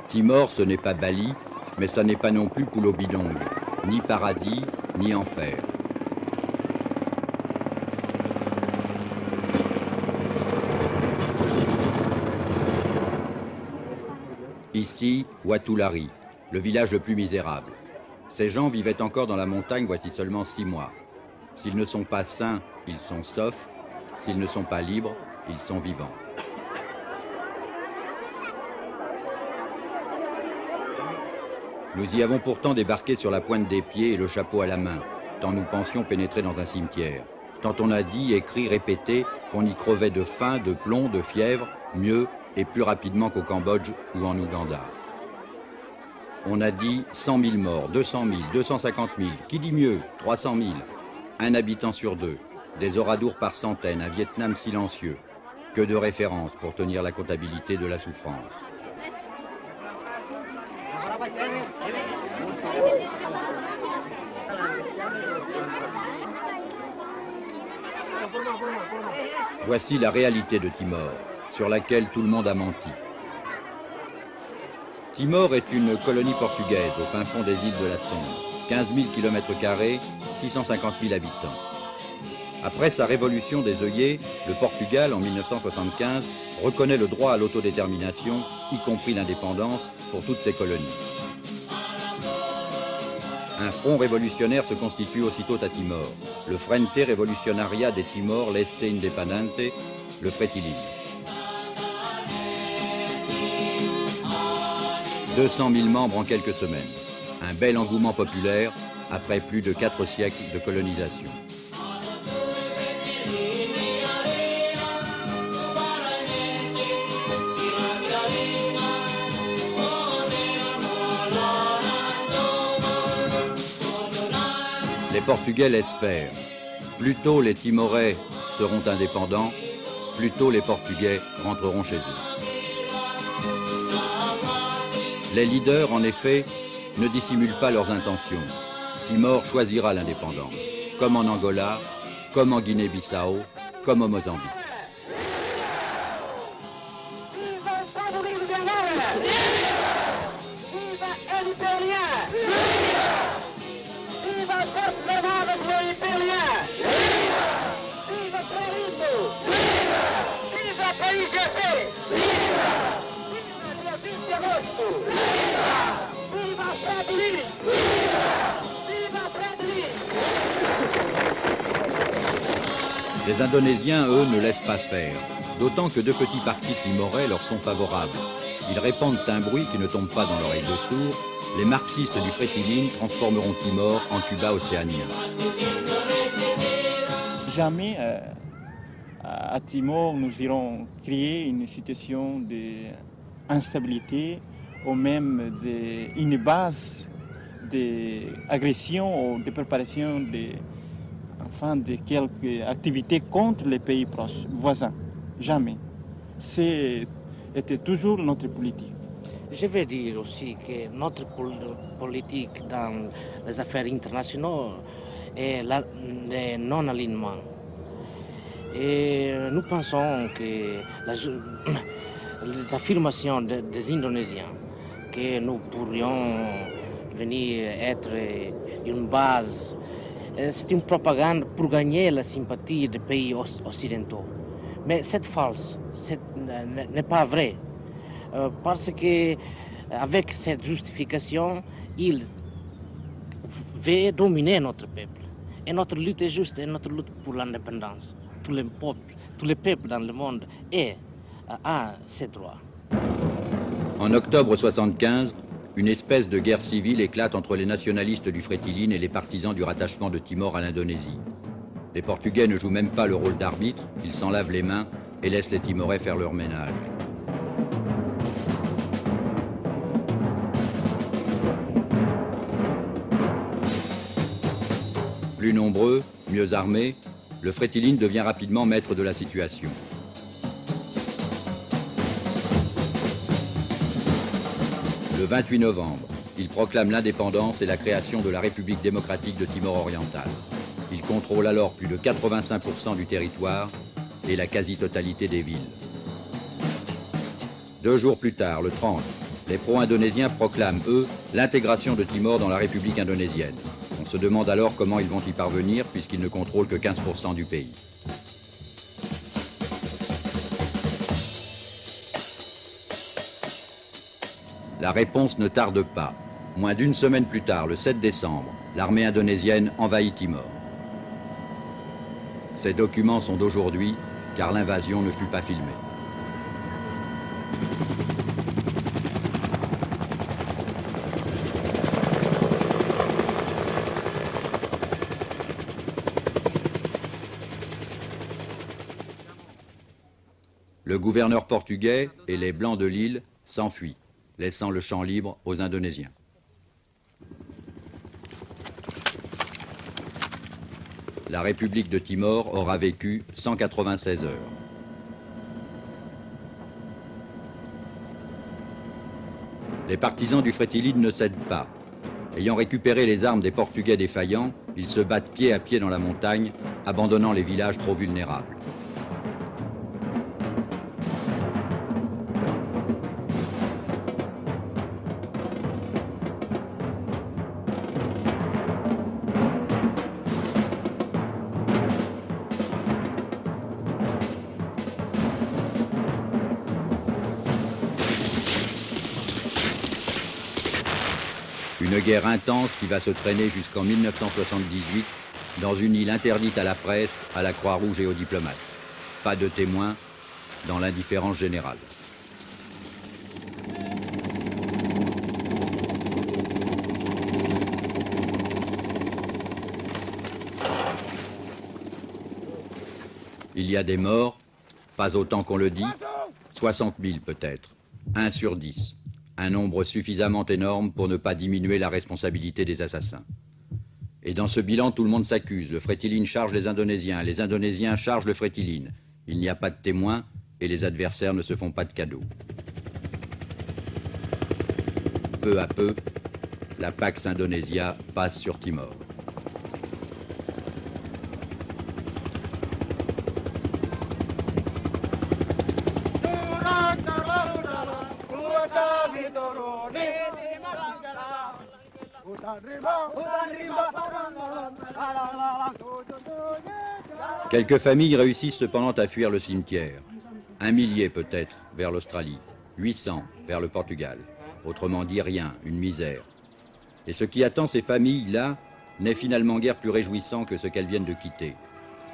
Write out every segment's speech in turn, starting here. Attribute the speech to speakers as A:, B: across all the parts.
A: Timor, ce n'est pas Bali, mais ça n'est pas non plus Pulo Bidong, ni paradis, ni enfer. Ici, Watulari, le village le plus misérable. Ces gens vivaient encore dans la montagne voici seulement 6 mois. S'ils ne sont pas sains, ils sont saufs. S'ils ne sont pas libres, ils sont vivants. Nous y avons pourtant débarqué sur la pointe des pieds et le chapeau à la main, tant nous pensions pénétrer dans un cimetière. Tant on a dit, écrit, répété qu'on y crevait de faim, de plomb, de fièvre, mieux et plus rapidement qu'au Cambodge ou en Ouganda. On a dit 100 000 morts, 200 000, 250 000, qui dit mieux, 300 000. Un habitant sur 2, des oradours par centaines, un Vietnam silencieux. Que de références pour tenir la comptabilité de la souffrance. Voici la réalité de Timor, sur laquelle tout le monde a menti. Timor est une colonie portugaise au fin fond des îles de la Sonde. 15 000 km², 650 000 habitants. Après sa révolution des œillets, le Portugal, en 1975, reconnaît le droit à l'autodétermination, y compris l'indépendance, pour toutes ses colonies. Un front révolutionnaire se constitue aussitôt à Timor, le Frente Revolucionaria de Timor Leste Independente, le Fretilin. 200 000 membres en quelques semaines. Un bel engouement populaire après plus de 4 siècles de colonisation. Les Portugais laissent faire. Plus tôt les Timorais seront indépendants, plus tôt les Portugais rentreront chez eux. Les leaders, en effet, ne dissimulent pas leurs intentions. Timor choisira l'indépendance, comme en Angola, comme en Guinée-Bissau, comme au Mozambique. Les Indonésiens, eux, ne laissent pas faire, d'autant que 2 petits partis timorais leur sont favorables. Ils répandent un bruit qui ne tombe pas dans l'oreille de sourd. Les marxistes du Fretilin transformeront Timor en Cuba océanien.
B: Jamais à Timor nous irons créer une situation d'instabilité ou même une base d'agression ou de préparation de quelques activités contre les pays proches, voisins. Jamais. C'était toujours notre politique.
C: Je veux dire aussi que notre politique dans les affaires internationales est le non-alignement. Et nous pensons que les affirmations des Indonésiens que nous pourrions venir être une base, c'est une propagande pour gagner la sympathie des pays occidentaux. Mais c'est false, n'est pas vrai. Parce que avec cette justification, il veut dominer notre peuple. Et notre lutte est juste, et notre lutte pour l'indépendance. Tous les peuples dans le monde ont ces droits.
A: En octobre 1975, une espèce de guerre civile éclate entre les nationalistes du Fretilin et les partisans du rattachement de Timor à l'Indonésie. Les Portugais ne jouent même pas le rôle d'arbitre, ils s'en lavent les mains et laissent les Timorais faire leur ménage. Plus nombreux, mieux armés, le Fretilin devient rapidement maître de la situation. Le 28 novembre, il proclame l'indépendance et la création de la République démocratique de Timor oriental. Il contrôle alors plus de 85% du territoire et la quasi-totalité des villes. 2 jours plus tard, le 30, les pro-indonésiens proclament, eux, l'intégration de Timor dans la République indonésienne. On se demande alors comment ils vont y parvenir puisqu'ils ne contrôlent que 15% du pays. La réponse ne tarde pas. Moins d'une semaine plus tard, le 7 décembre, l'armée indonésienne envahit Timor. Ces documents sont d'aujourd'hui, car l'invasion ne fut pas filmée. Le gouverneur portugais et les Blancs de l'île s'enfuient, laissant le champ libre aux Indonésiens. La République de Timor aura vécu 196 heures. Les partisans du Fretilin ne cèdent pas. Ayant récupéré les armes des Portugais défaillants, ils se battent pied à pied dans la montagne, abandonnant les villages trop vulnérables. Une guerre intense qui va se traîner jusqu'en 1978 dans une île interdite à la presse, à la Croix-Rouge et aux diplomates. Pas de témoins dans l'indifférence générale. Il y a des morts, pas autant qu'on le dit, 60 000 peut-être, 1 sur 10. Un nombre suffisamment énorme pour ne pas diminuer la responsabilité des assassins. Et dans ce bilan, tout le monde s'accuse. Le Fretilin charge les Indonésiens chargent le Fretilin. Il n'y a pas de témoins et les adversaires ne se font pas de cadeaux. Peu à peu, la Pax Indonesia passe sur Timor. Quelques familles réussissent cependant à fuir le cimetière. 1 millier peut-être vers l'Australie, 800 vers le Portugal. Autrement dit rien, une misère. Et ce qui attend ces familles-là n'est finalement guère plus réjouissant que ce qu'elles viennent de quitter.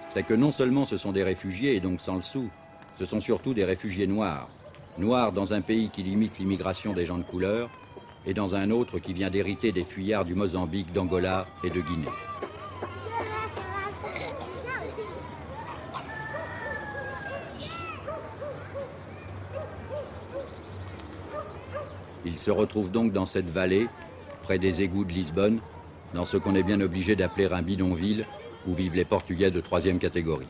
A: C'est que non seulement ce sont des réfugiés et donc sans le sou, ce sont surtout des réfugiés noirs. Noirs dans un pays qui limite l'immigration des gens de couleur, et dans un autre qui vient d'hériter des fuyards du Mozambique, d'Angola et de Guinée. Ils se retrouvent donc dans cette vallée, près des égouts de Lisbonne, dans ce qu'on est bien obligé d'appeler un bidonville, où vivent les Portugais de 3e catégorie.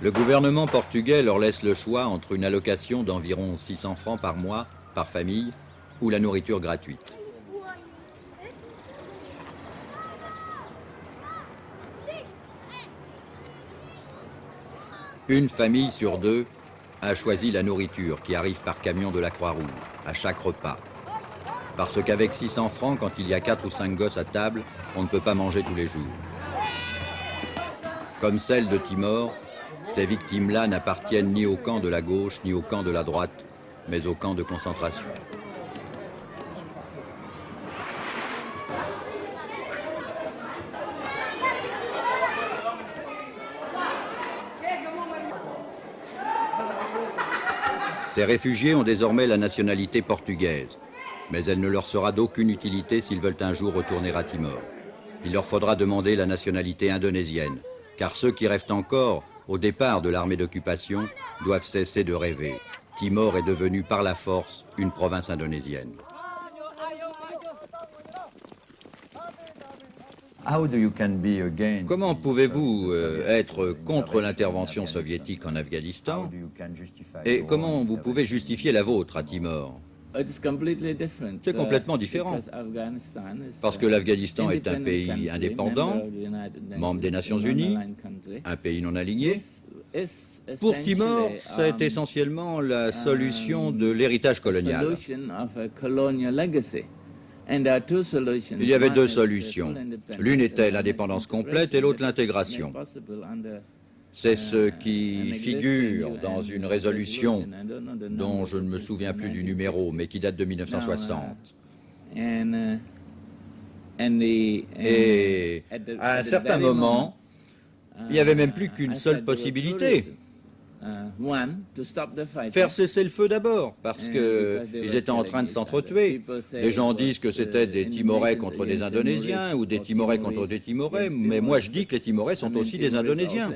A: Le gouvernement portugais leur laisse le choix entre une allocation d'environ 600 francs par mois, par famille, ou la nourriture gratuite. Une famille sur 2 a choisi la nourriture qui arrive par camion de la Croix-Rouge, à chaque repas. Parce qu'avec 600 francs, quand il y a 4 ou 5 gosses à table, on ne peut pas manger tous les jours. Comme celle de Timor, ces victimes-là n'appartiennent ni au camp de la gauche ni au camp de la droite, mais au camp de concentration. Ces réfugiés ont désormais la nationalité portugaise, mais elle ne leur sera d'aucune utilité s'ils veulent un jour retourner à Timor. Il leur faudra demander la nationalité indonésienne, car ceux qui rêvent encore au départ de l'armée d'occupation doivent cesser de rêver. Timor est devenue par la force une province indonésienne. Comment pouvez-vous être contre l'intervention soviétique en Afghanistan et comment vous pouvez justifier la vôtre à Timor? C'est complètement différent, parce que l'Afghanistan est un pays indépendant, membre des Nations Unies, un pays non aligné. Pour Timor, c'est essentiellement la solution de l'héritage colonial. Il y avait deux solutions. L'une était l'indépendance complète et l'autre l'intégration. C'est ce qui figure dans une résolution dont je ne me souviens plus du numéro, mais qui date de 1960. Et à un certain moment, il n'y avait même plus qu'une seule possibilité. Faire cesser le feu d'abord, parce qu'ils étaient en train de s'entretuer. Des gens disent que c'était des Timorais contre des Indonésiens ou des Timorais contre des Timorais, mais moi je dis que les Timorais sont aussi des Indonésiens.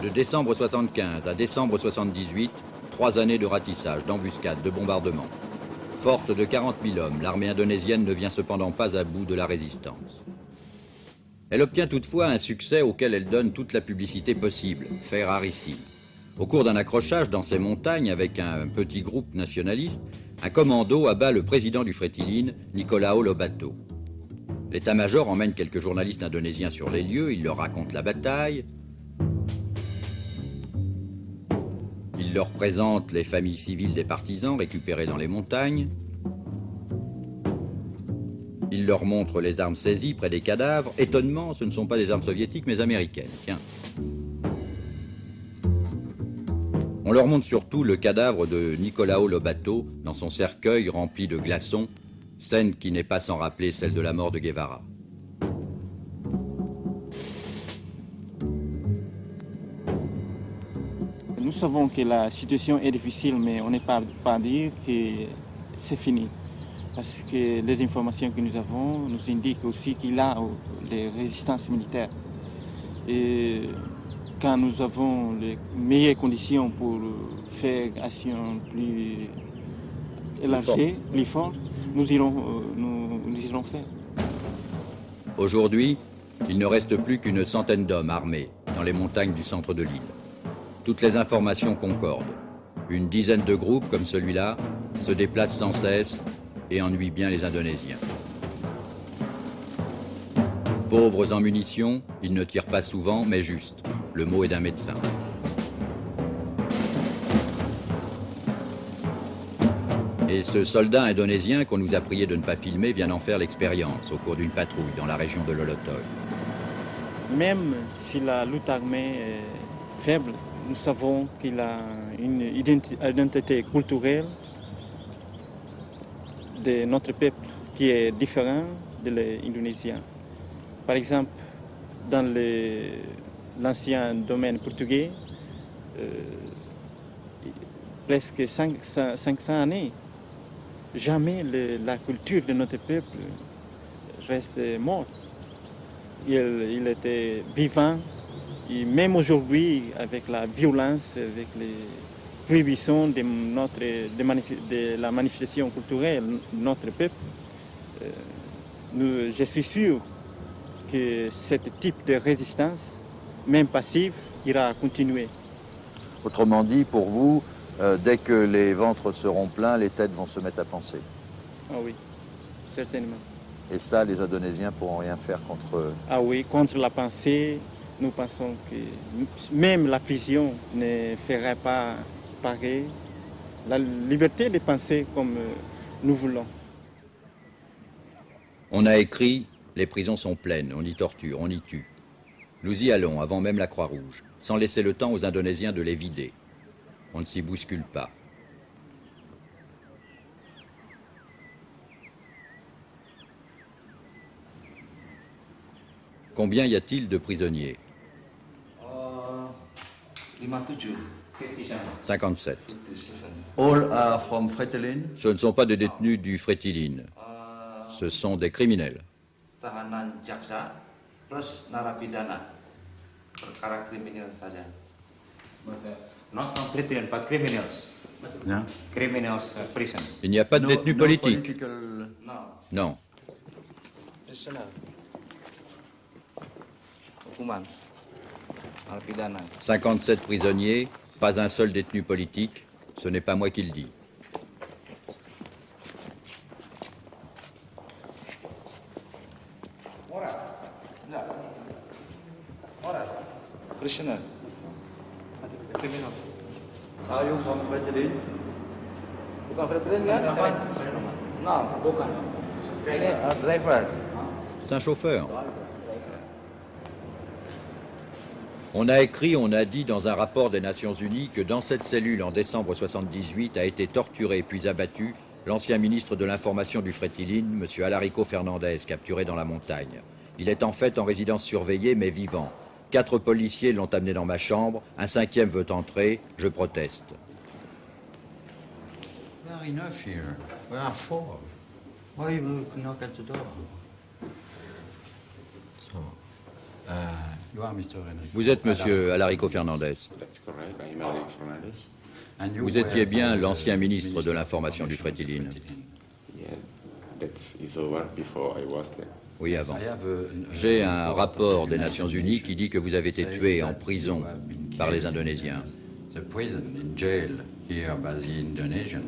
A: De décembre 75 à décembre 78, 3 années de ratissage, d'embuscade, de bombardement. Forte de 40 000 hommes, l'armée indonésienne ne vient cependant pas à bout de la résistance. Elle obtient toutefois un succès auquel elle donne toute la publicité possible, fait rarissime. Au cours d'un accrochage dans ces montagnes avec un petit groupe nationaliste, un commando abat le président du Fretilin, Nicolao Lobato. L'état-major emmène quelques journalistes indonésiens sur les lieux, il leur raconte la bataille. Il leur présente les familles civiles des partisans récupérés dans les montagnes. Il leur montre les armes saisies près des cadavres. Étonnement, ce ne sont pas des armes soviétiques, mais américaines. Tiens. On leur montre surtout le cadavre de Nicolao Lobato dans son cercueil rempli de glaçons, scène qui n'est pas sans rappeler celle de la mort de Guevara.
B: Nous savons que la situation est difficile, mais on n'est pas à dire que c'est fini. Parce que les informations que nous avons nous indiquent aussi qu'il y a des résistances militaires. Et quand nous avons les meilleures conditions pour faire action plus élargie, plus forte, nous irons faire.
A: Aujourd'hui, il ne reste plus qu'une centaine d'hommes armés dans les montagnes du centre de l'île. Toutes les informations concordent. Une dizaine de groupes comme celui-là se déplacent sans cesse et ennuient bien les Indonésiens. Pauvres en munitions, ils ne tirent pas souvent, mais juste. Le mot est d'un médecin. Et ce soldat indonésien qu'on nous a prié de ne pas filmer vient d'en faire l'expérience au cours d'une patrouille dans la région de Lolotoy.
B: Même si la lutte armée est faible, nous savons qu'il a une identité culturelle de notre peuple qui est différent de l'Indonésien. Par exemple, dans l'ancien domaine portugais, presque 500 années, jamais la culture de notre peuple reste morte. Il était vivant, et même aujourd'hui, avec la violence, avec les prohibitions de la manifestation culturelle de notre peuple, je suis sûr que ce type de résistance, même passive, ira continuer.
D: Autrement dit, pour vous, dès que les ventres seront pleins, les têtes vont se mettre à penser.
B: Ah oui, certainement.
D: Et ça, les Indonésiens ne pourront rien faire contre eux.
B: Ah oui, contre la pensée, nous pensons que même la prison ne fera pas pareil. La liberté de penser comme nous voulons.
A: On a écrit « Les prisons sont pleines, on y torture, on y tue ». Nous y allons avant même la Croix-Rouge, sans laisser le temps aux Indonésiens de les vider. On ne s'y bouscule pas. Combien y a-t-il de prisonniers? 57.
D: All are from Fretilin.
A: Ce ne sont pas des détenus du Fretilin. Ce sont des criminels.
E: Tahanan jaksa plus narapidana perkara kriminal saja. Not from Fretilin, but criminals.
D: Yeah.
E: Criminals prison.
A: Il n'y a pas de détenus politiques.
E: No.
A: Non.
E: Hukuman. Narapidana.
A: 57 prisonniers, pas un seul détenu politique, ce n'est pas moi qui le dis.
E: Prisoner.
B: Criminal.
D: Are you from Fretilin?
E: Bukan Fredrin kan? No, bukan. Ini driver.
A: C'est un chauffeur. On a écrit, on a dit dans un rapport des Nations Unies que dans cette cellule en décembre 1978 a été torturé puis abattu l'ancien ministre de l'Information du Fretilin, M. Alarico Fernandez, capturé dans la montagne. Il est en fait en résidence surveillée mais vivant. 4 policiers l'ont amené dans ma chambre, un 5e veut entrer, je proteste.
F: We are enough here. We are 4. Why you knock at the door? So, you are Mr. Henry.
A: Vous êtes M. Alarico Fernandez.
G: That's correct. I'm Alarico Fernandez.
F: And you
A: Vous étiez
F: were
A: bien
F: the
A: l'ancien ministre de
F: Minister
A: l'Information du Fretilin.
G: Yeah, is over before I was there.
A: Oui, avant.
F: I have
A: J'ai
F: a
A: un
F: report
A: rapport
F: of
A: des
F: the
A: Nations
F: United
A: Unies qui dit que vous avez été
F: Nations
A: tué
F: saying
A: en
F: that
A: prison
F: you have been
A: par les
F: killed
A: Indonésiens.
F: in the prison, in jail, here by the Indonesian.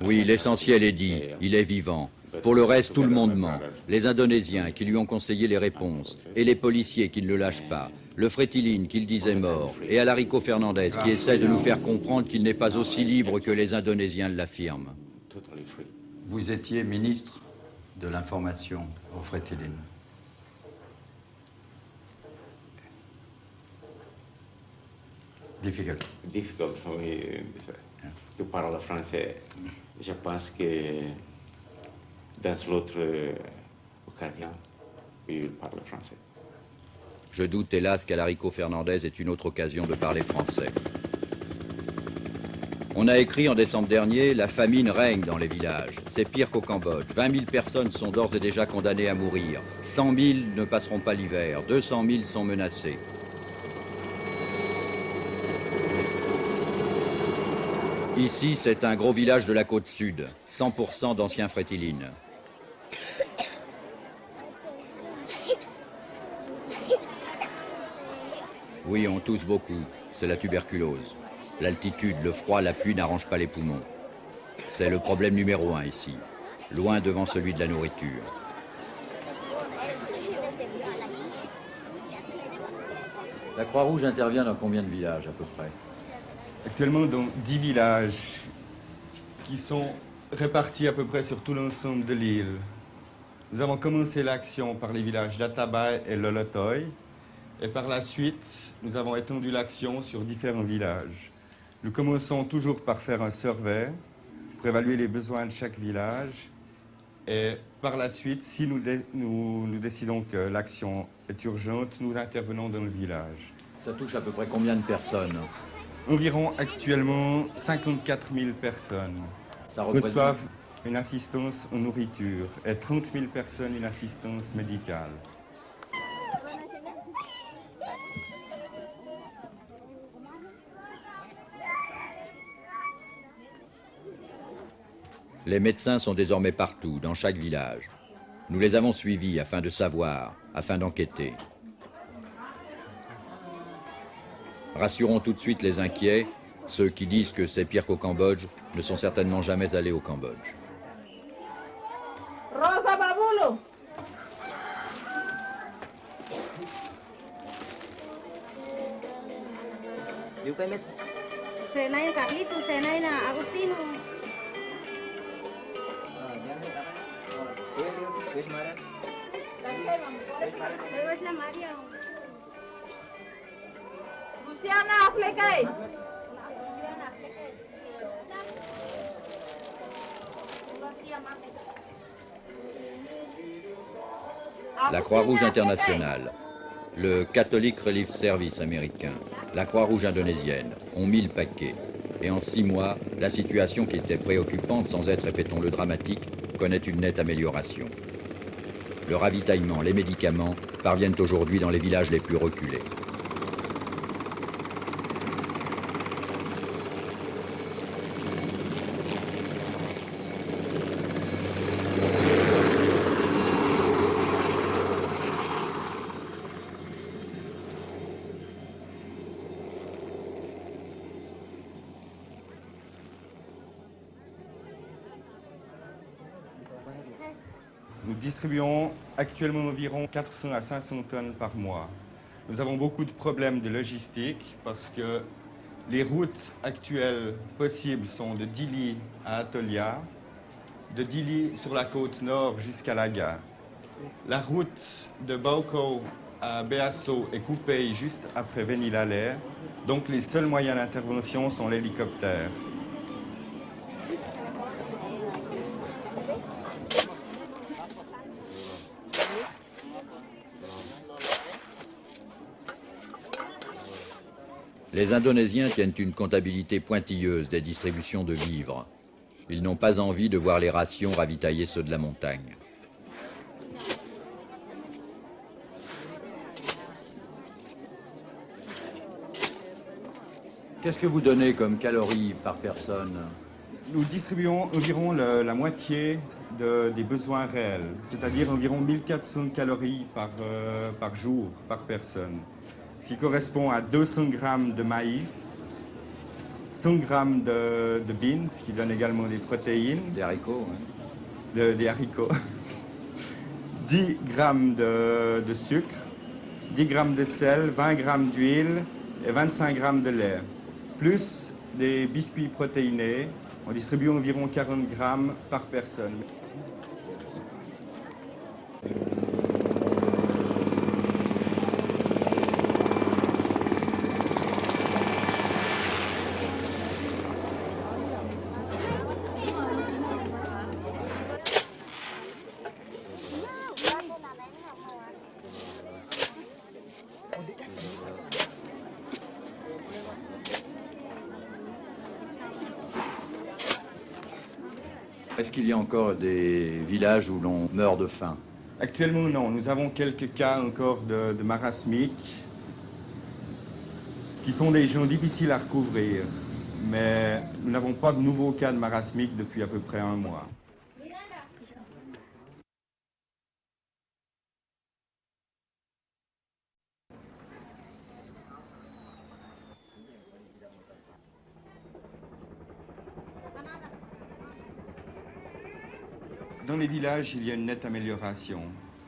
A: Oui, l'essentiel est dit, il est vivant. Pour le reste, tout le monde ment. Les Indonésiens qui lui ont conseillé les réponses, et les policiers qui ne le lâchent pas, le Fretilin qui le disait mort, et Alarico Fernandez qui essaie de nous faire comprendre qu'il n'est pas aussi libre que les Indonésiens l'affirment.
G: Totally free.
F: Vous étiez ministre de l'information au Fretilin. Difficult.
G: Difficult for me to parler français. Je pense que dans l'autre occasion, we will parler français.
A: Je doute hélas qu'Alarico Fernandez ait une autre occasion de parler français. On a écrit en décembre dernier, la famine règne dans les villages. C'est pire qu'au Cambodge. 20 000 personnes sont d'ores et déjà condamnées à mourir. 100 000 ne passeront pas l'hiver. 200 000 sont menacés. Ici, c'est un gros village de la côte sud. 100% d'anciens Fretilines. Oui, on tousse beaucoup. C'est la tuberculose. L'altitude, le froid, la pluie n'arrangent pas les poumons. C'est le problème numéro 1 ici, loin devant celui de la nourriture.
D: La Croix-Rouge intervient dans combien de villages à peu près?
H: Actuellement dans 10 villages qui sont répartis à peu près sur tout l'ensemble de l'île. Nous avons commencé l'action par les villages d'Atabai et Lolotoy et par la suite nous avons étendu l'action sur différents villages. Nous commençons toujours par faire un survey pour évaluer les besoins de chaque village et par la suite, si nous décidons que l'action est urgente, nous intervenons dans le village.
D: Ça touche à peu près combien de personnes?
H: Environ actuellement 54 000 personnes
D: Ça représente-
H: reçoivent une assistance en nourriture et 30 000 personnes une assistance médicale.
A: Les médecins sont désormais partout, dans chaque village. Nous les avons suivis afin de savoir, afin d'enquêter. Rassurons tout de suite les inquiets, ceux qui disent que c'est pire qu'au Cambodge ne sont certainement jamais allés au Cambodge.
I: Rosa Babulo. Senay Carlito, Senay na Agustino. Where's la Maria? Luciana Aflekay.
A: La Croix-Rouge internationale, le Catholic Relief Service américain, la Croix-Rouge indonésienne ont 1000 paquets. Et en 6 mois, la situation qui était préoccupante sans être, répétons-le, dramatique, connaît une nette amélioration. Le ravitaillement, les médicaments parviennent aujourd'hui dans les villages les plus reculés.
H: Nous distribuons actuellement environ 400 à 500 tonnes par mois. Nous avons beaucoup de problèmes de logistique parce que les routes actuelles possibles sont de Dili à Atolia, de Dili sur la côte nord jusqu'à la gare. La route de Bauko à Beasso est coupée juste après Venilalaire, donc les seuls moyens d'intervention sont l'hélicoptère.
A: Les Indonésiens tiennent une comptabilité pointilleuse des distributions de vivres. Ils n'ont pas envie de voir les rations ravitailler ceux de la montagne. Qu'est-ce que vous donnez comme calories par personne?
H: Nous distribuons environ la moitié des besoins réels, c'est-à-dire environ 1400 calories par jour, par personne, ce qui correspond à 200 grammes de maïs, 100 grammes de beans, qui donne également des protéines.
A: Des haricots, hein.
H: Des haricots. 10 grammes de sucre, 10 grammes de sel, 20 grammes d'huile et 25 grammes de lait, plus des biscuits protéinés. On distribue environ 40 grammes par personne.
A: Est-ce qu'il y a encore des villages où l'on meurt de faim?
H: Actuellement, non. Nous avons quelques cas encore de marasmiques qui sont des gens difficiles à recouvrir. Mais nous n'avons pas de nouveaux cas de marasmique depuis à peu près un mois. Dans les villages, il y a une nette amélioration.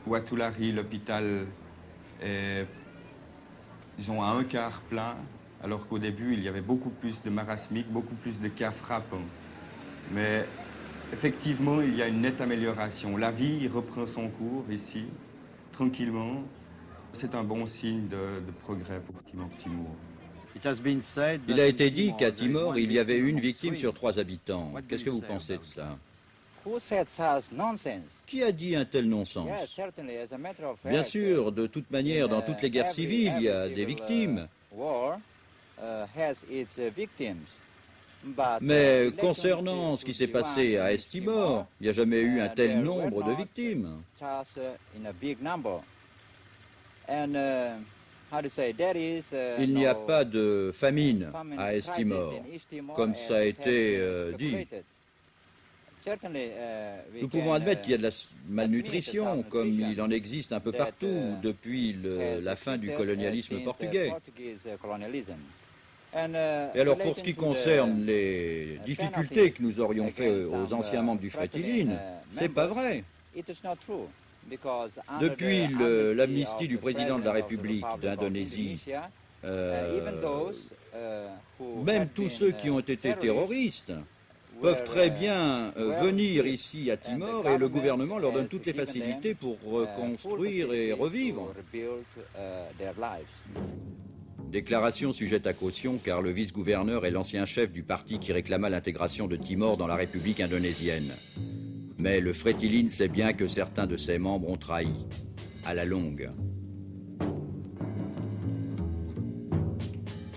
H: Ouatulari, l'hôpital, ils ont à un quart plein, alors qu'au début, il y avait beaucoup plus de marasmiques, beaucoup plus de cas frappants. Mais effectivement, il y a une nette amélioration. La vie reprend son cours ici, tranquillement. C'est un bon signe de progrès pour Timor-Timor.
A: Il a été dit qu'à Timor, il y avait une victime sur 3 habitants. Qu'est-ce que vous pensez de cela? Qui a dit un tel non-sens? Bien sûr, de toute manière, dans toutes les guerres civiles, il y a des victimes. Mais concernant ce qui s'est passé à Est-Timor, il n'y a jamais eu un tel nombre de victimes. Il n'y a pas de famine à Est-Timor, comme ça a été dit. Nous pouvons admettre qu'il y a de la malnutrition, comme il en existe un peu partout depuis la fin du colonialisme portugais. Et alors, pour ce qui concerne les difficultés que nous aurions fait aux anciens membres du Fretilin, c'est pas vrai. Depuis l'amnistie du président de la République d'Indonésie, même tous ceux qui ont été terroristes peuvent très bien venir ici à Timor et le gouvernement leur donne toutes les facilités pour reconstruire et revivre. Déclaration sujette à caution car le vice-gouverneur est l'ancien chef du parti qui réclama l'intégration de Timor dans la République indonésienne. Mais le Fretilin sait bien que certains de ses membres ont trahi, à la longue.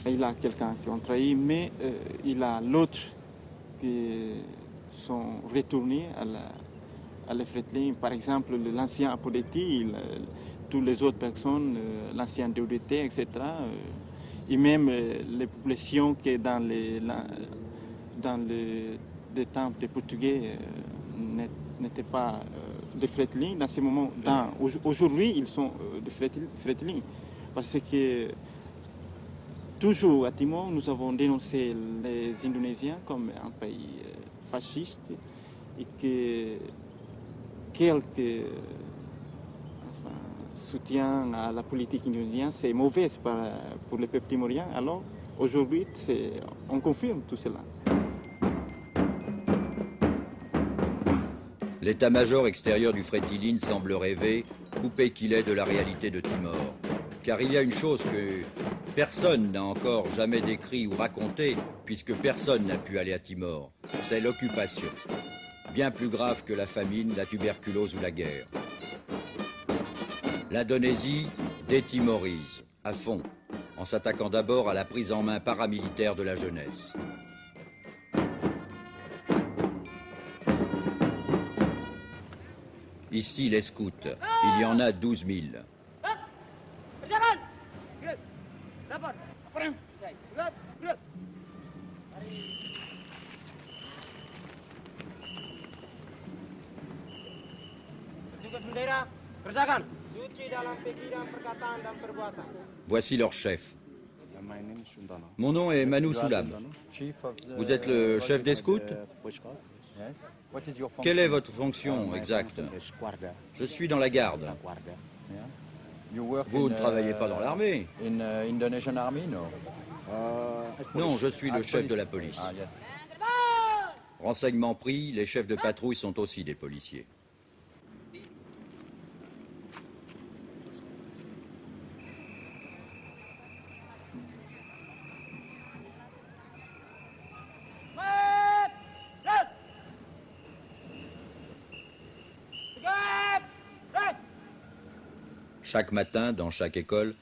B: Il a quelqu'un qui a trahi, mais il a l'autre qui sont retournés à la Fretilin. Par exemple, l'ancien Apodeti, toutes les autres personnes, l'ancien DODT, etc. Et même les populations qui sont dans les temps des Portugais n'étaient pas de Fretilin. Dans ces moments, aujourd'hui, ils sont de Fretilin. Parce que toujours à Timor, nous avons dénoncé les Indonésiens comme un pays fasciste et que quelques soutiens à la politique indonésienne, c'est mauvais pour le peuple timorien. Alors aujourd'hui, on confirme tout cela.
A: L'état-major extérieur du Fretilin semble rêver, coupé qu'il est de la réalité de Timor. Car il y a une chose que personne n'a encore jamais décrit ou raconté, puisque personne n'a pu aller à Timor, c'est l'occupation. Bien plus grave que la famine, la tuberculose ou la guerre. L'Indonésie détimorise, à fond, en s'attaquant d'abord à la prise en main paramilitaire de la jeunesse. Ici, les scouts, il y en a 12 000. Voici leur chef. Mon nom est Manu Sulam. Vous êtes le chef des scouts? Quelle est votre fonction exacte? Je suis dans la garde. Vous ne travaillez pas dans l'armée? Non, je suis le chef de la police. Renseignement pris, les chefs de patrouille sont aussi des policiers. Chaque matin, dans chaque école,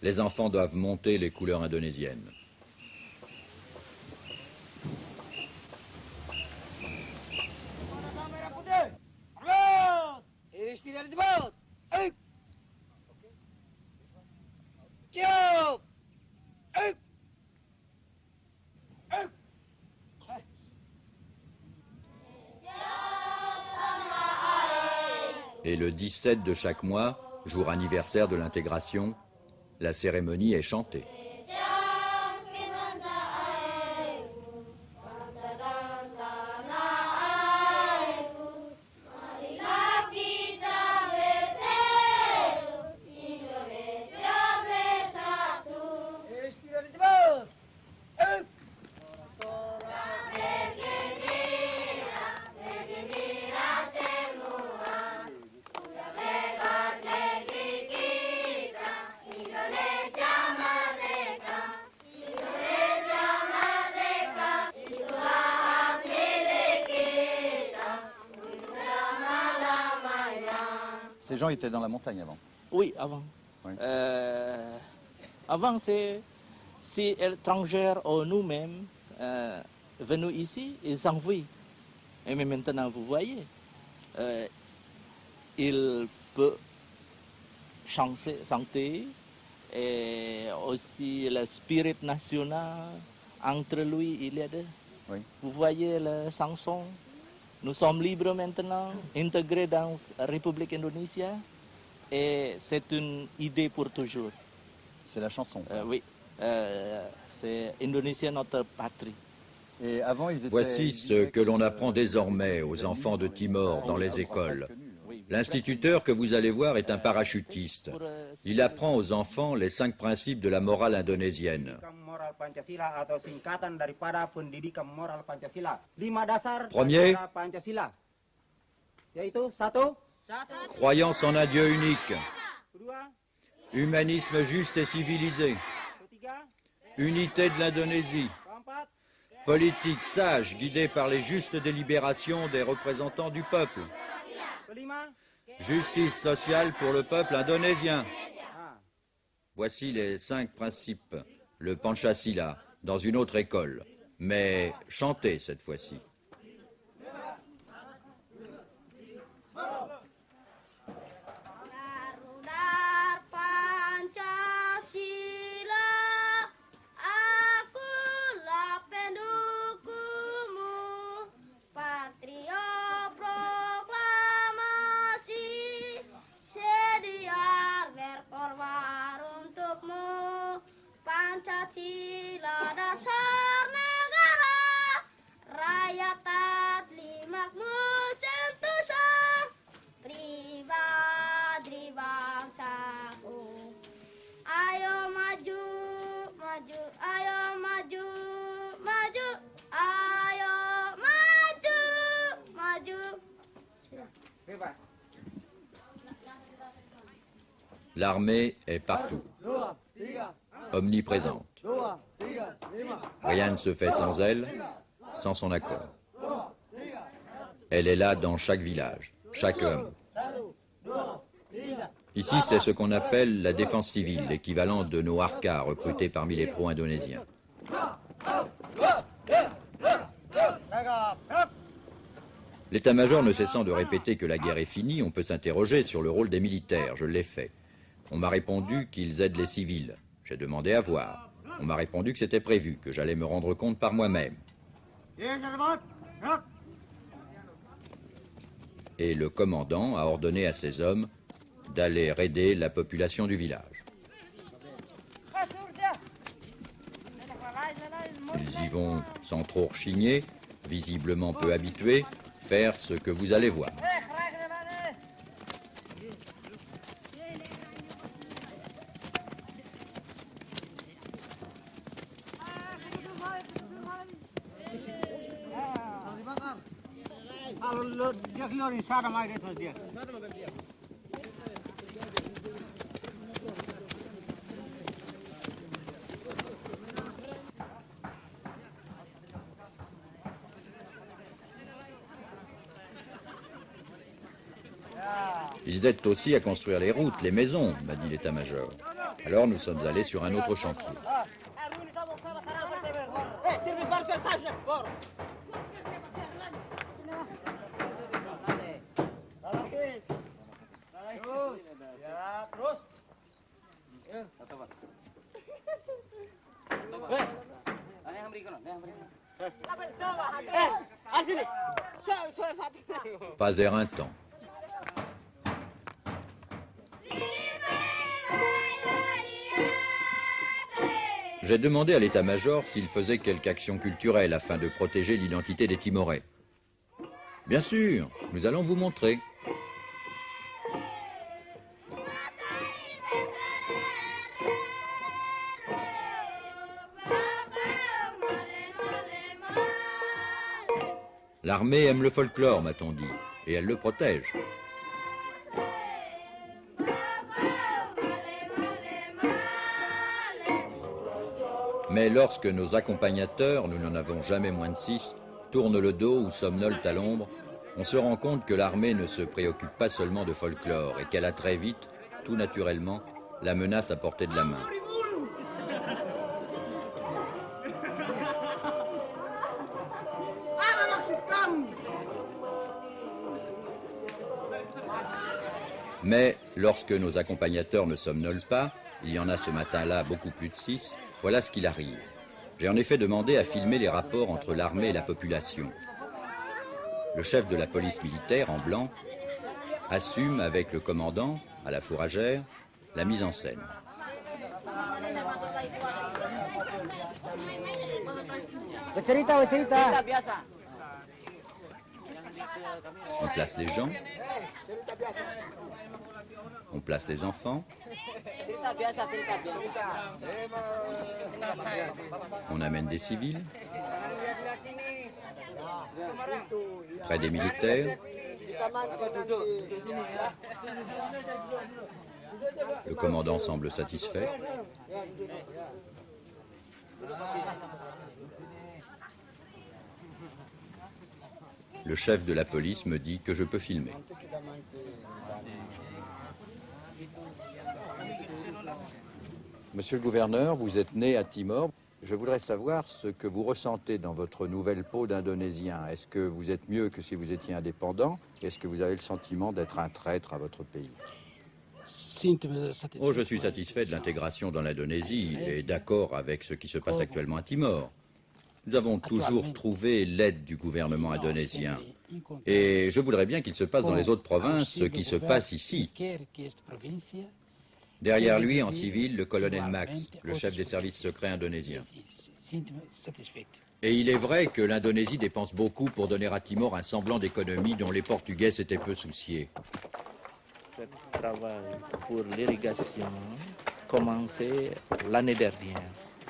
A: les enfants doivent monter les couleurs indonésiennes. Et le 17 de chaque mois, jour anniversaire de l'intégration, la cérémonie est chantée.
D: Ces gens étaient dans la montagne avant?
C: Oui, avant.
D: Oui.
C: Avant, c'est si étrangers ou nous-mêmes venus ici, ils s'enfuient. Et mais maintenant, vous voyez, il peut chanter et aussi le spirit national entre lui, il y a deux.
D: Oui.
C: Vous voyez le chanson. Nous sommes libres maintenant, intégrés dans la République Indonésie, et c'est une idée pour toujours.
D: C'est la chanson.
C: Oui, c'est Indonésie notre patrie.
D: Et avant, ils étaient...
A: Voici ce que l'on apprend désormais aux enfants de Timor dans les écoles. L'instituteur que vous allez voir est un parachutiste. Il apprend aux enfants les 5 principes de la morale indonésienne. Premier, croyance en un Dieu unique. Humanisme juste et civilisé. Unité de l'Indonésie. Politique sage guidée par les justes délibérations des représentants du peuple. Justice sociale pour le peuple indonésien. Voici les 5 principes, le Pancasila, dans une autre école, mais chanté cette fois-ci.
I: Pancasila dasar negara, rakyat taat limakmur sentosa,
A: L'armée est partout, omniprésente. Rien ne se fait sans elle, sans son accord. Elle est là dans chaque village, chaque hameau. Ici, c'est ce qu'on appelle la défense civile, l'équivalent de nos harkas recrutés parmi les pro-indonésiens. L'état-major ne cessant de répéter que la guerre est finie, on peut s'interroger sur le rôle des militaires. Je l'ai fait. On m'a répondu qu'ils aident les civils. J'ai demandé à voir. On m'a répondu que c'était prévu, que j'allais me rendre compte par moi-même. Et le commandant a ordonné à ses hommes d'aller raider la population du village. Ils y vont sans trop rechigner, visiblement peu habitués, faire ce que vous allez voir. Ils aident aussi à construire les routes, les maisons, m'a dit l'état-major. Alors nous sommes allés sur un autre chantier. Pas éreintant. J'ai demandé à l'état-major s'il faisait quelque action culturelle afin de protéger l'identité des Timorais. Bien sûr, nous allons vous montrer. L'armée aime le folklore, m'a-t-on dit, et elle le protège. Mais lorsque nos accompagnateurs, nous n'en avons jamais moins de 6, tournent le dos ou somnolent à l'ombre, on se rend compte que l'armée ne se préoccupe pas seulement de folklore et qu'elle a très vite, tout naturellement, la menace à portée de la main. Mais lorsque nos accompagnateurs ne somnolent pas, il y en a ce matin-là beaucoup plus de 6, voilà ce qu'il arrive. J'ai en effet demandé à filmer les rapports entre l'armée et la population. Le chef de la police militaire, en blanc, assume avec le commandant, à la fourragère, la mise en scène. On place les gens, on place les enfants, on amène des civils, près des militaires. Le commandant semble satisfait. Le chef de la police me dit que je peux filmer. Monsieur le gouverneur, vous êtes né à Timor. Je voudrais savoir ce que vous ressentez dans votre nouvelle peau d'Indonésien. Est-ce que vous êtes mieux que si vous étiez indépendant? Est-ce que vous avez le sentiment d'être un traître à votre pays? Oh, je suis satisfait de l'intégration dans l'Indonésie et d'accord avec ce qui se passe actuellement à Timor. Nous avons toujours trouvé l'aide du gouvernement indonésien. Et je voudrais bien qu'il se passe dans les autres provinces ce qui se passe ici. Derrière lui, en civil, le colonel Max, le chef des services secrets indonésiens. Et il est vrai que l'Indonésie dépense beaucoup pour donner à Timor un semblant d'économie dont les Portugais s'étaient peu souciés.
J: Ce travail pour l'irrigation commençait l'année dernière,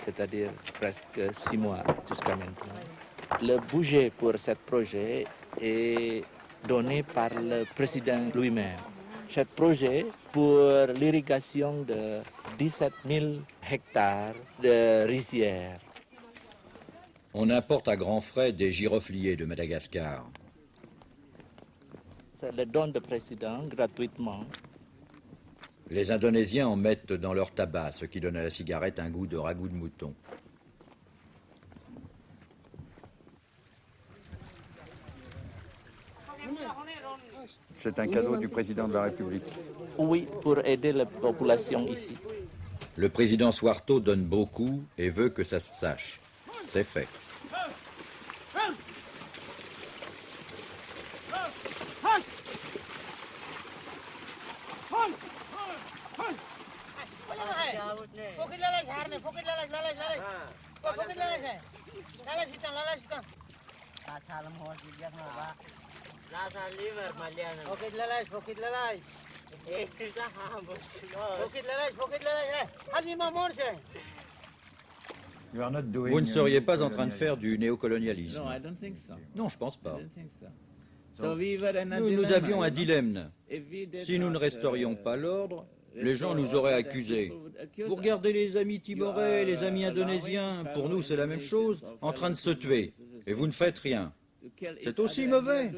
J: c'est-à-dire presque 6 mois jusqu'à maintenant. Le budget pour ce projet est donné par le président lui-même. Ce projet pour l'irrigation de 17 000 hectares de rizières.
A: On importe à grands frais des girofliers de Madagascar.
J: C'est le don du président gratuitement.
A: Les Indonésiens en mettent dans leur tabac, ce qui donne à la cigarette un goût de ragoût de mouton.
D: C'est un cadeau du président de la République.
J: Oui, pour aider la population ici.
A: Le président Suharto donne beaucoup et veut que ça se sache. C'est fait. Vous ne seriez pas en train de faire du néocolonialisme? Non, je pense pas. Nous avions un dilemme. Si nous ne restaurions pas l'ordre, les gens nous auraient accusés. Vous regardez les amis timorais, les amis indonésiens, pour nous c'est la même chose, en train de se tuer. Et vous ne faites rien. C'est aussi mauvais.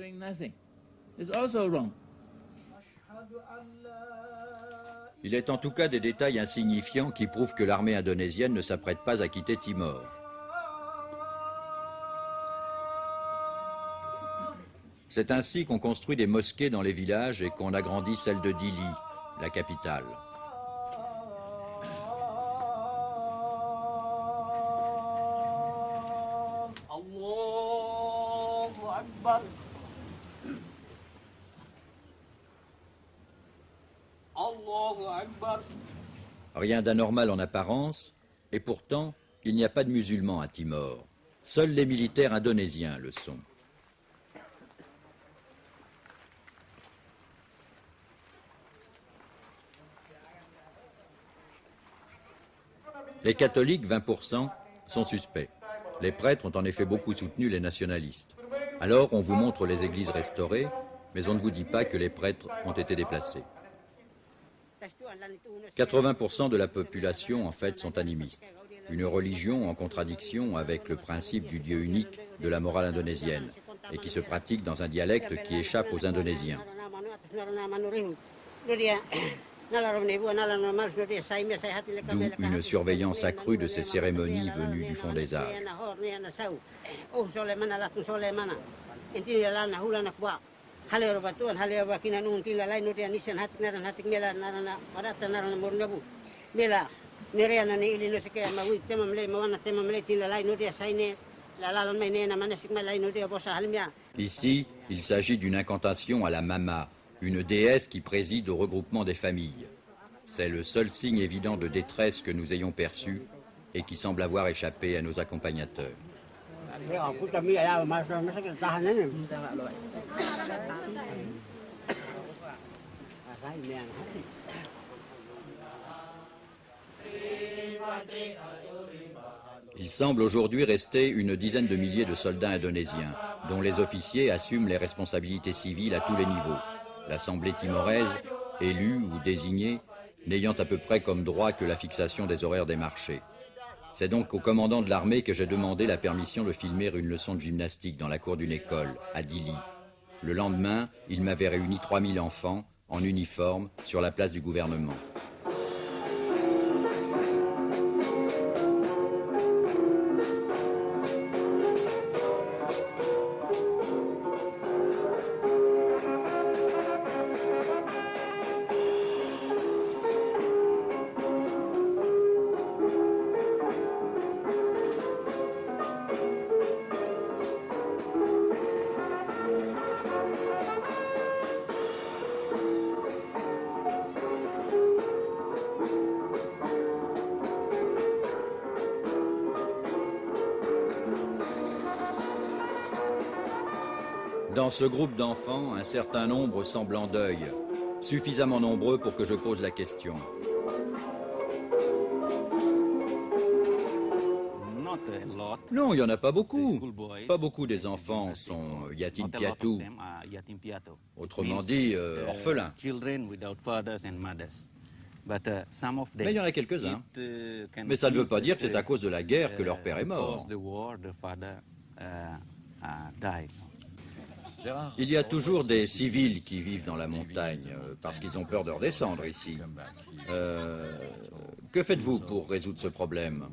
A: Il est en tout cas des détails insignifiants qui prouvent que l'armée indonésienne ne s'apprête pas à quitter Timor. C'est ainsi qu'on construit des mosquées dans les villages et qu'on agrandit celle de Dili, la capitale. Rien d'anormal en apparence, et pourtant, il n'y a pas de musulmans à Timor. Seuls les militaires indonésiens le sont. Les catholiques, 20%, sont suspects. Les prêtres ont en effet beaucoup soutenu les nationalistes. Alors on vous montre les églises restaurées, mais on ne vous dit pas que les prêtres ont été déplacés. 80% de la population, en fait, sont animistes. Une religion en contradiction avec le principe du Dieu unique de la morale indonésienne, et qui se pratique dans un dialecte qui échappe aux Indonésiens. D'où une surveillance accrue de ces cérémonies venues du fond des âges. Ici, il s'agit d'une incantation à la Mama, une déesse qui préside au regroupement des familles. C'est le seul signe évident de détresse que nous ayons perçu et qui semble avoir échappé à nos accompagnateurs. Il semble aujourd'hui rester une dizaine de milliers de soldats indonésiens, dont les officiers assument les responsabilités civiles à tous les niveaux. L'Assemblée timoraise, élue ou désignée, n'ayant à peu près comme droit que la fixation des horaires des marchés. C'est donc au commandant de l'armée que j'ai demandé la permission de filmer une leçon de gymnastique dans la cour d'une école, à Dili. Le lendemain, il m'avait réuni 3000 enfants, en uniforme, sur la place du gouvernement. Dans ce groupe d'enfants, un certain nombre semblent en deuil, suffisamment nombreux pour que je pose la question. Non, il n'y en a pas beaucoup. Pas beaucoup des enfants sont yatim piatu. Autrement dit, orphelins. Mais il y en a quelques-uns. Mais ça ne veut pas dire que c'est à cause de la guerre que leur père est mort. Il y a toujours des civils qui vivent dans la montagne, parce qu'ils ont peur de redescendre ici. Que faites-vous pour résoudre ce problème?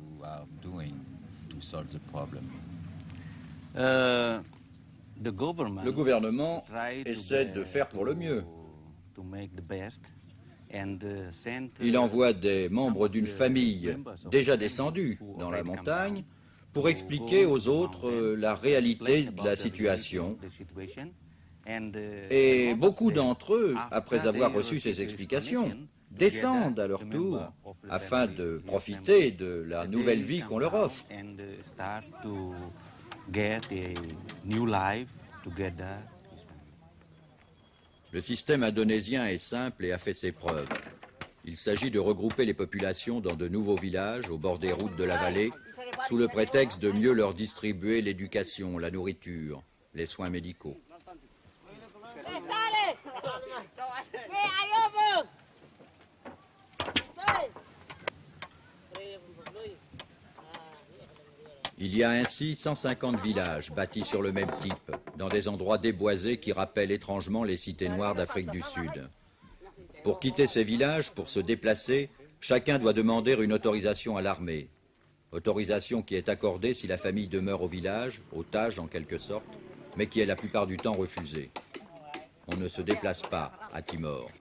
A: Le gouvernement essaie de faire pour le mieux. Il envoie des membres d'une famille déjà descendus dans la montagne pour expliquer aux autres la réalité de la situation. Et beaucoup d'entre eux, après avoir reçu ces explications, descendent à leur tour afin de profiter de la nouvelle vie qu'on leur offre. Le système indonésien est simple et a fait ses preuves. Il s'agit de regrouper les populations dans de nouveaux villages au bord des routes de la vallée, sous le prétexte de mieux leur distribuer l'éducation, la nourriture, les soins médicaux. Il y a ainsi 150 villages bâtis sur le même type, dans des endroits déboisés qui rappellent étrangement les cités noires d'Afrique du Sud. Pour quitter ces villages, pour se déplacer, chacun doit demander une autorisation à l'armée. Autorisation qui est accordée si la famille demeure au village, otage en quelque sorte, mais qui est la plupart du temps refusée. On ne se déplace pas à Timor.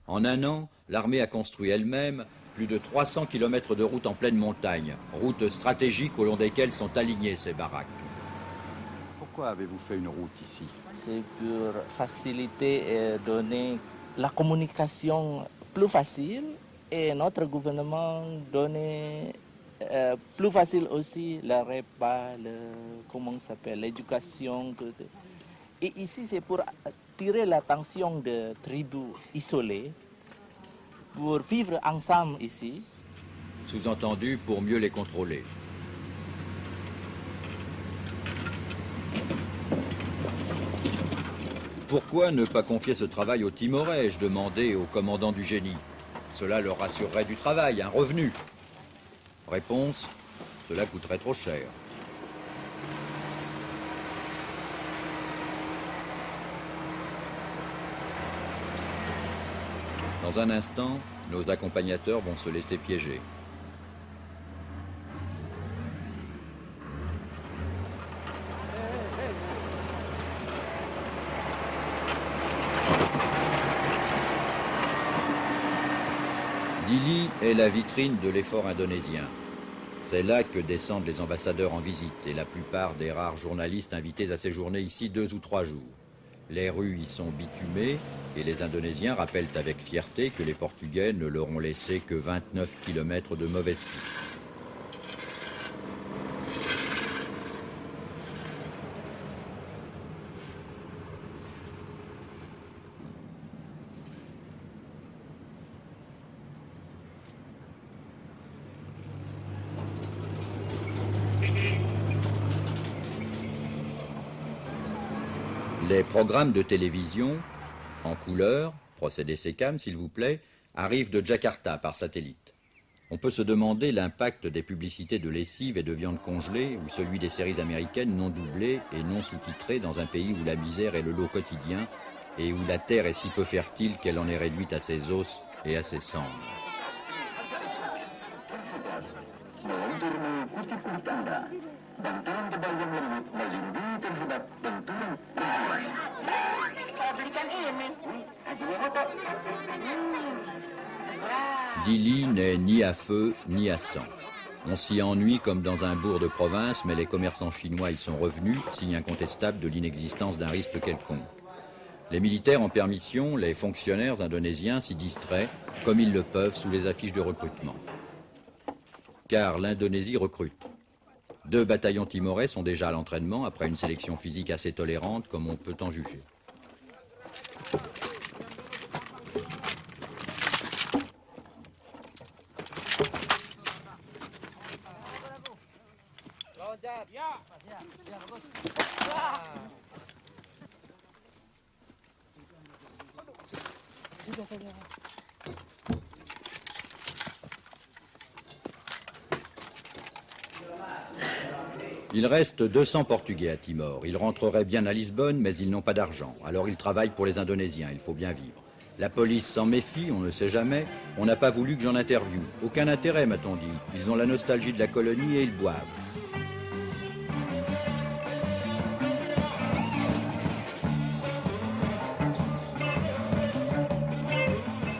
A: En un an, l'armée a construit elle-même plus de 300 km de routes en pleine montagne, routes stratégiques au long desquelles sont alignées ces baraques.
D: Pourquoi avez-vous fait une route ici?
J: C'est pour faciliter et donner la communication plus facile et notre gouvernement donner plus facile aussi le repas, l'éducation. Et ici, c'est pour attirer l'attention de tribus isolées, pour vivre ensemble ici.
A: Sous-entendu, pour mieux les contrôler. Pourquoi ne pas confier ce travail aux Timorais, ai-je demandé au commandant du génie? Cela leur assurerait du travail, un revenu. Réponse, cela coûterait trop cher. Dans un instant, nos accompagnateurs vont se laisser piéger. Dili est la vitrine de l'effort indonésien. C'est là que descendent les ambassadeurs en visite et la plupart des rares journalistes invités à séjourner ici 2 ou 3 jours. Les rues y sont bitumées et les Indonésiens rappellent avec fierté que les Portugais ne leur ont laissé que 29 km de mauvaises pistes. Les programmes de télévision, en couleur, procédé SECAM s'il vous plaît, arrivent de Jakarta par satellite. On peut se demander l'impact des publicités de lessive et de viande congelée ou celui des séries américaines non doublées et non sous-titrées dans un pays où la misère est le lot quotidien et où la terre est si peu fertile qu'elle en est réduite à ses os et à ses cendres. Dili n'est ni à feu ni à sang. On s'y ennuie comme dans un bourg de province, mais les commerçants chinois y sont revenus, signe incontestable de l'inexistence d'un risque quelconque. Les militaires en permission, les fonctionnaires indonésiens s'y distraient, comme ils le peuvent, sous les affiches de recrutement. Car l'Indonésie recrute. 2 bataillons timorais sont déjà à l'entraînement, après une sélection physique assez tolérante, comme on peut en juger. Il reste 200 Portugais à Timor. Ils rentreraient bien à Lisbonne, mais ils n'ont pas d'argent. Alors ils travaillent pour les Indonésiens, il faut bien vivre. La police s'en méfie, on ne sait jamais. On n'a pas voulu que j'en interviewe. Aucun intérêt, m'a-t-on dit. Ils ont la nostalgie de la colonie et ils boivent.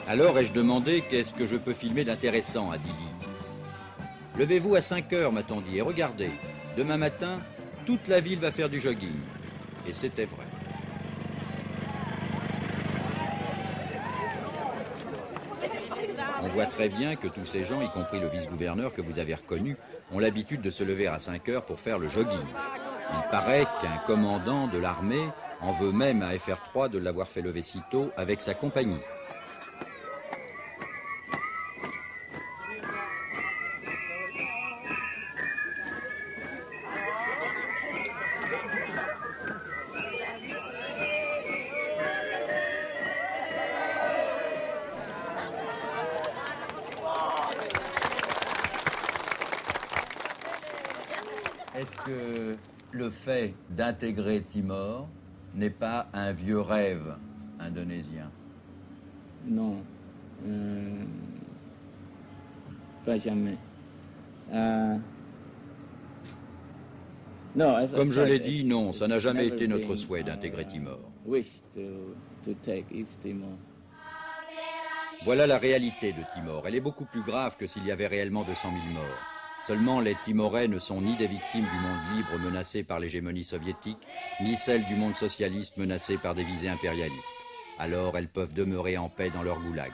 A: Alors ai-je demandé qu'est-ce que je peux filmer d'intéressant à Dili. Levez-vous à 5 heures, m'a-t-on dit, et regardez. Demain matin, toute la ville va faire du jogging. Et c'était vrai. On voit très bien que tous ces gens, y compris le vice-gouverneur que vous avez reconnu, ont l'habitude de se lever à 5 heures pour faire le jogging. Il paraît qu'un commandant de l'armée en veut même à FR3 de l'avoir fait lever si tôt avec sa compagnie. Est-ce que le fait d'intégrer Timor n'est pas un vieux rêve indonésien?
B: Non, pas jamais.
A: Comme je l'ai dit, non, ça n'a jamais été notre souhait d'intégrer Timor. Voilà la réalité de Timor. Elle est beaucoup plus grave que s'il y avait réellement 200 000 morts. Seulement, les Timorais ne sont ni des victimes du monde libre menacé par l'hégémonie soviétique, ni celles du monde socialiste menacé par des visées impérialistes. Alors, elles peuvent demeurer en paix dans leur goulag.